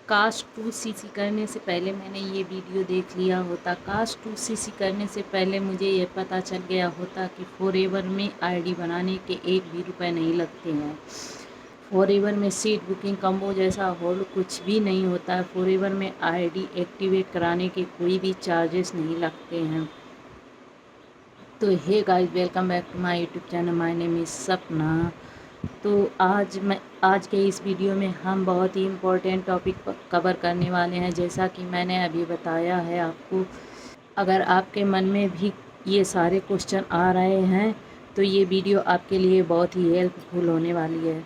काश 2cc करने से पहले मैंने ये वीडियो देख लिया होता। काश 2cc करने से पहले मुझे ये पता चल गया होता कि फॉरएवर में आईडी बनाने के 1 भी रुपए नहीं लगते हैं। फॉरएवर में सीट बुकिंग कम्बो जैसा होल्ड कुछ भी नहीं होता है। फॉरएवर में आईडी एक्टिवेट कराने के कोई भी चार्जेस नहीं लगते हैं। तो hey guys, welcome back to my YouTube channel. My name is Sapna. तो आज के इस वीडियो में हम बहुत ही इम्पोर्टेंट टॉपिक कवर करने वाले हैं। जैसा कि मैंने अभी बताया है आपको, अगर आपके मन में भी ये सारे क्वेश्चन आ रहे हैं तो ये वीडियो आपके लिए बहुत ही हेल्पफुल होने वाली है।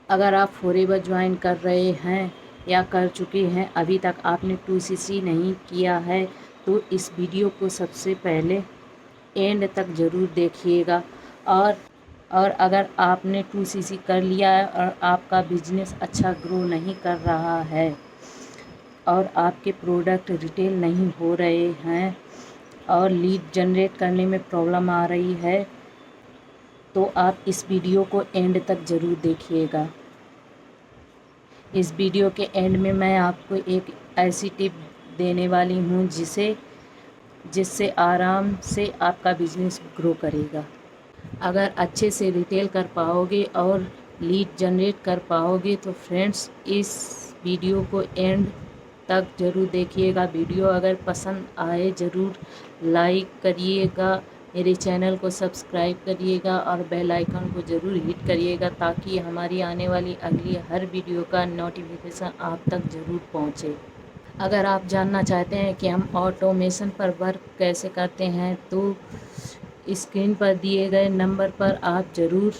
अगर आप फॉरएवर ज्वाइन कर रहे हैं या कर चुके हैं, अभी तक आपने 2cc नहीं किया है, तो इस वीडियो को सबसे पहले एंड तक ज़रूर देखिएगा। और अगर आपने 2cc कर लिया है और आपका बिजनेस अच्छा ग्रो नहीं कर रहा है और आपके प्रोडक्ट रिटेल नहीं हो रहे हैं और लीड जनरेट करने में प्रॉब्लम आ रही है, तो आप इस वीडियो को एंड तक ज़रूर देखिएगा। इस वीडियो के एंड में मैं आपको एक ऐसी टिप देने वाली हूँ जिससे आराम से आपका बिजनेस ग्रो करेगा। अगर अच्छे से रिटेल कर पाओगे और लीड जनरेट कर पाओगे तो फ्रेंड्स, इस वीडियो को एंड तक ज़रूर देखिएगा। वीडियो अगर पसंद आए ज़रूर लाइक करिएगा, मेरे चैनल को सब्सक्राइब करिएगा और बेल आइकन को ज़रूर हिट करिएगा ताकि हमारी आने वाली अगली हर वीडियो का नोटिफिकेशन आप तक ज़रूर पहुँचे। अगर आप जानना चाहते हैं कि हम ऑटोमेशन पर वर्क कैसे करते हैं तो स्क्रीन पर दिए गए नंबर पर आप ज़रूर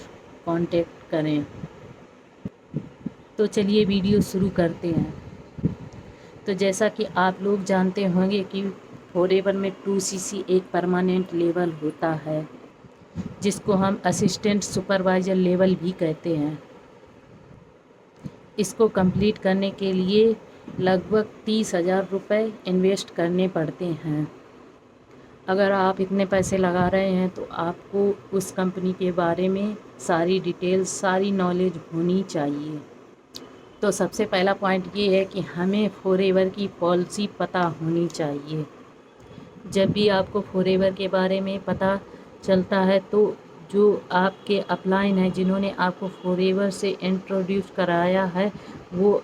कांटेक्ट करें। तो चलिए वीडियो शुरू करते हैं। तो जैसा कि आप लोग जानते होंगे कि फॉरएवर में 2cc एक परमानेंट लेवल होता है जिसको हम असिस्टेंट सुपरवाइज़र लेवल भी कहते हैं। इसको कंप्लीट करने के लिए लगभग 30,000 रुपये इन्वेस्ट करने पड़ते हैं। अगर आप इतने पैसे लगा रहे हैं तो आपको उस कंपनी के बारे में सारी डिटेल, सारी नॉलेज होनी चाहिए। तो सबसे पहला पॉइंट ये है कि हमें फॉरएवर की पॉलिसी पता होनी चाहिए। जब भी आपको फॉरएवर के बारे में पता चलता है तो जो आपके अपलाइन हैं, जिन्होंने आपको फॉरएवर से इंट्रोड्यूस कराया है, वो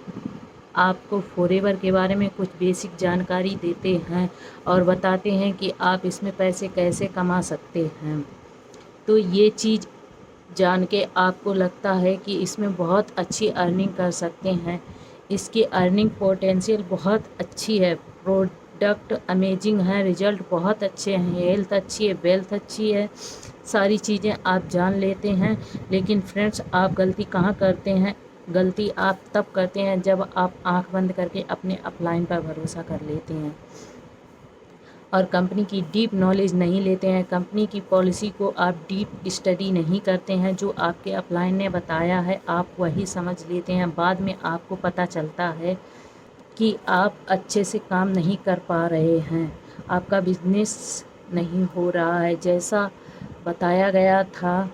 आपको फॉरएवर के बारे में कुछ बेसिक जानकारी देते हैं और बताते हैं कि आप इसमें पैसे कैसे कमा सकते हैं। तो ये चीज़ जान के आपको लगता है कि इसमें बहुत अच्छी अर्निंग कर सकते हैं। इसकी अर्निंग पोटेंशियल बहुत अच्छी है, प्रोडक्ट अमेजिंग है, रिज़ल्ट बहुत अच्छे हैं, हेल्थ अच्छी है, वेल्थ अच्छी है, सारी चीज़ें आप जान लेते हैं। लेकिन फ्रेंड्स, आप गलती कहाँ करते हैं? गलती आप तब करते हैं जब आप आंख बंद करके अपने अपलाइन पर भरोसा कर लेते हैं और कंपनी की डीप नॉलेज नहीं लेते हैं। कंपनी की पॉलिसी को आप डीप स्टडी नहीं करते हैं। जो आपके अपलाइन ने बताया है आप वही समझ लेते हैं। बाद में आपको पता चलता है कि आप अच्छे से काम नहीं कर पा रहे हैं, आपका बिजनेस नहीं हो रहा है, जैसा बताया गया था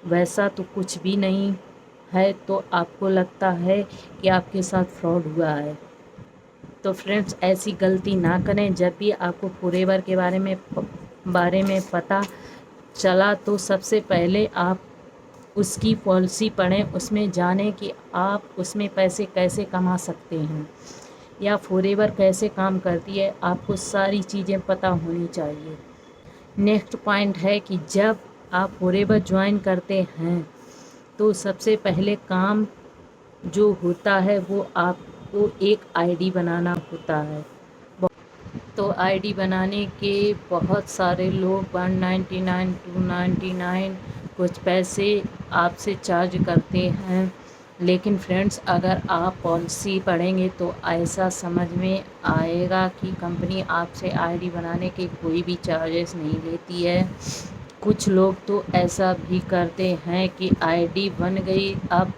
वैसा तो कुछ भी नहीं है, तो आपको लगता है कि आपके साथ फ्रॉड हुआ है। तो फ्रेंड्स, ऐसी गलती ना करें। जब भी आपको फॉरएवर के बारे में पता चला तो सबसे पहले आप उसकी पॉलिसी पढ़ें, उसमें जानें कि आप उसमें पैसे कैसे कमा सकते हैं या फॉरएवर कैसे काम करती है। आपको सारी चीज़ें पता होनी चाहिए। नेक्स्ट पॉइंट है कि जब आप फॉरएवर ज्वाइन करते हैं तो सबसे पहले काम जो होता है वो आपको एक आईडी बनाना होता है। तो आईडी बनाने के बहुत सारे लोग 199, 299 कुछ पैसे आपसे चार्ज करते हैं। लेकिन फ्रेंड्स, अगर आप पॉलिसी पढ़ेंगे तो ऐसा समझ में आएगा कि कंपनी आपसे आईडी बनाने के कोई भी चार्जेस नहीं लेती है। कुछ लोग तो ऐसा भी करते हैं कि आईडी बन गई, अब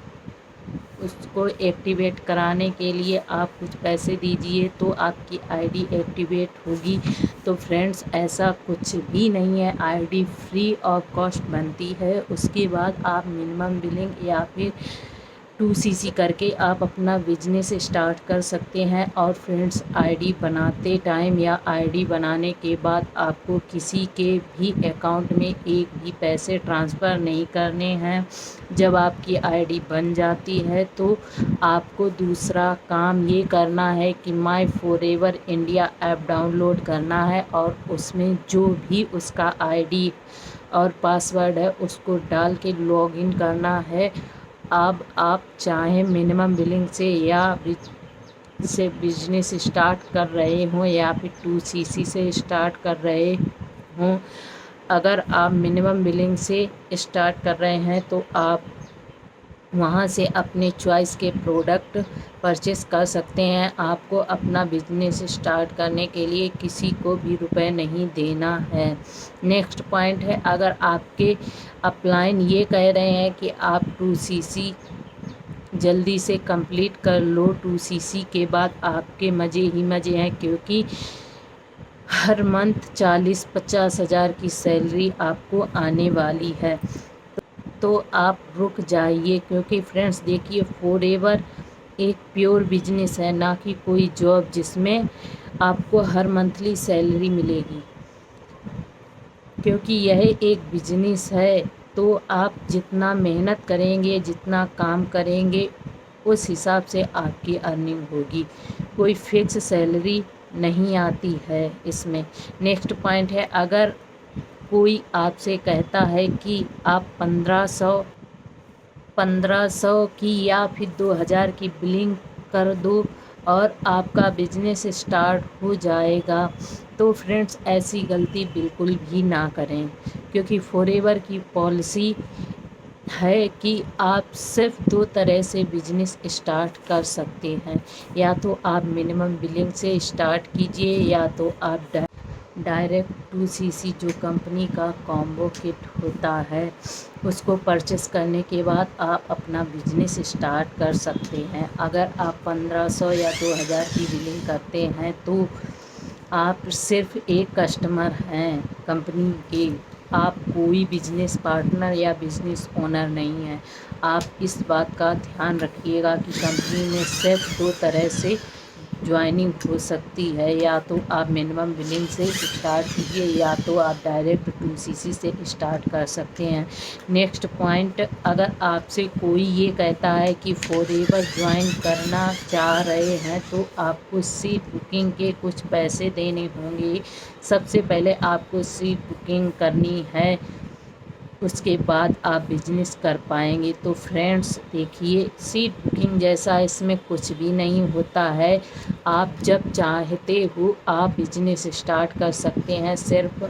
उसको एक्टिवेट कराने के लिए आप कुछ पैसे दीजिए तो आपकी आईडी एक्टिवेट होगी। तो फ्रेंड्स, ऐसा कुछ भी नहीं है। आईडी फ्री ऑफ कॉस्ट बनती है। उसके बाद आप मिनिमम बिलिंग या फिर 2cc करके आप अपना बिजनेस स्टार्ट कर सकते हैं। और फ्रेंड्स, आईडी बनाते टाइम या आईडी बनाने के बाद आपको किसी के भी अकाउंट में एक भी पैसे ट्रांसफ़र नहीं करने हैं। जब आपकी आईडी बन जाती है तो आपको दूसरा काम ये करना है कि माई फॉरएवर इंडिया ऐप डाउनलोड करना है और उसमें जो भी उसका आईडी और पासवर्ड है उसको डाल के लॉगिन करना है। अब आप चाहे मिनिमम बिलिंग से बिजनेस स्टार्ट कर रहे हों या फिर 2cc से स्टार्ट कर रहे हों, अगर आप मिनिमम बिलिंग से स्टार्ट कर रहे हैं तो आप वहाँ से अपने चॉइस के प्रोडक्ट परचेस कर सकते हैं। आपको अपना बिजनेस स्टार्ट करने के लिए किसी को भी रुपए नहीं देना है। नेक्स्ट पॉइंट है, अगर आपके अपलाइन ये कह रहे हैं कि आप 2cc जल्दी से कंप्लीट कर लो, 2cc के बाद आपके मज़े ही मज़े हैं, क्योंकि हर मंथ 40-50 हज़ार की सैलरी आपको आने वाली है। तो आप रुक जाइए, क्योंकि फ्रेंड्स देखिए, फॉरएवर एक प्योर बिजनेस है, ना कि कोई जॉब जिसमें आपको हर मंथली सैलरी मिलेगी। क्योंकि यह एक बिजनेस है तो आप जितना मेहनत करेंगे, जितना काम करेंगे, उस हिसाब से आपकी अर्निंग होगी। कोई फिक्स सैलरी नहीं आती है इसमें। नेक्स्ट पॉइंट है, अगर कोई आपसे कहता है कि आप 1500 की या फिर 2000 की बिलिंग कर दो और आपका बिजनेस स्टार्ट हो जाएगा, तो फ्रेंड्स ऐसी गलती बिल्कुल भी ना करें। क्योंकि फॉरएवर की पॉलिसी है कि आप सिर्फ 2 तरह से बिजनेस स्टार्ट कर सकते हैं, या तो आप मिनिमम बिलिंग से स्टार्ट कीजिए या तो आप डायरेक्ट 2cc जो कंपनी का कॉम्बो किट होता है उसको परचेस करने के बाद आप अपना बिजनेस स्टार्ट कर सकते हैं। अगर आप 1500 या 2000 की बिलिंग करते हैं तो आप सिर्फ एक कस्टमर हैं कंपनी के, आप कोई बिजनेस पार्टनर या बिजनेस ओनर नहीं हैं। आप इस बात का ध्यान रखिएगा कि कंपनी में सिर्फ 2 तरह से ज्वाइनिंग हो सकती है, या तो आप मिनिमम बिलिंग से स्टार्ट कीजिए या तो आप डायरेक्ट 2cc से स्टार्ट कर सकते हैं। नेक्स्ट पॉइंट, अगर आपसे कोई ये कहता है कि फॉरएवर ज्वाइन करना चाह रहे हैं तो आपको सीट बुकिंग के कुछ पैसे देने होंगे। सबसे पहले आपको सीट बुकिंग करनी है, उसके बाद आप बिजनेस कर पाएंगे। तो फ्रेंड्स देखिए, सीट बुकिंग जैसा इसमें कुछ भी नहीं होता है। आप जब चाहते हो आप बिजनेस स्टार्ट कर सकते हैं। सिर्फ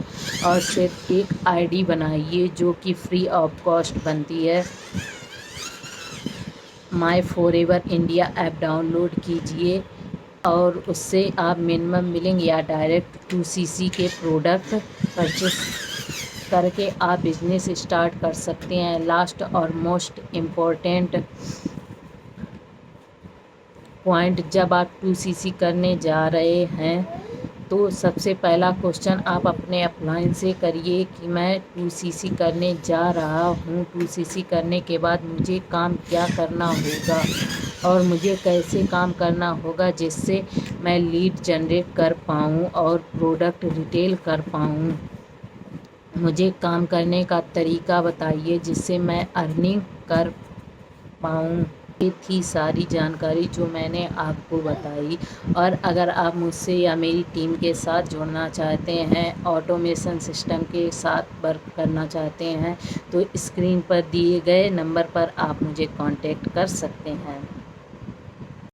और सिर्फ एक आईडी बनाइए जो कि फ्री ऑफ कॉस्ट बनती है। माई फॉरएवर इंडिया ऐप डाउनलोड कीजिए और उससे आप मिनिमम बिलिंग या डायरेक्ट 2cc के प्रोडक्ट परचेस करके आप बिजनेस स्टार्ट कर सकते हैं। लास्ट और मोस्ट इम्पोर्टेंट पॉइंट, जब आप 2cc करने जा रहे हैं तो सबसे पहला क्वेश्चन आप अपने अपलाइन से करिए कि मैं 2cc करने जा रहा हूँ, 2cc करने के बाद मुझे काम क्या करना होगा और मुझे कैसे काम करना होगा जिससे मैं लीड जनरेट कर पाऊँ और प्रोडक्ट रिटेल कर पाऊँ। मुझे काम करने का तरीका बताइए जिससे मैं अर्निंग कर पाऊँ। ये थी सारी जानकारी जो मैंने आपको बताई। और अगर आप मुझसे या मेरी टीम के साथ जुड़ना चाहते हैं, ऑटोमेशन सिस्टम के साथ वर्क करना चाहते हैं, तो स्क्रीन पर दिए गए नंबर पर आप मुझे कांटेक्ट कर सकते हैं।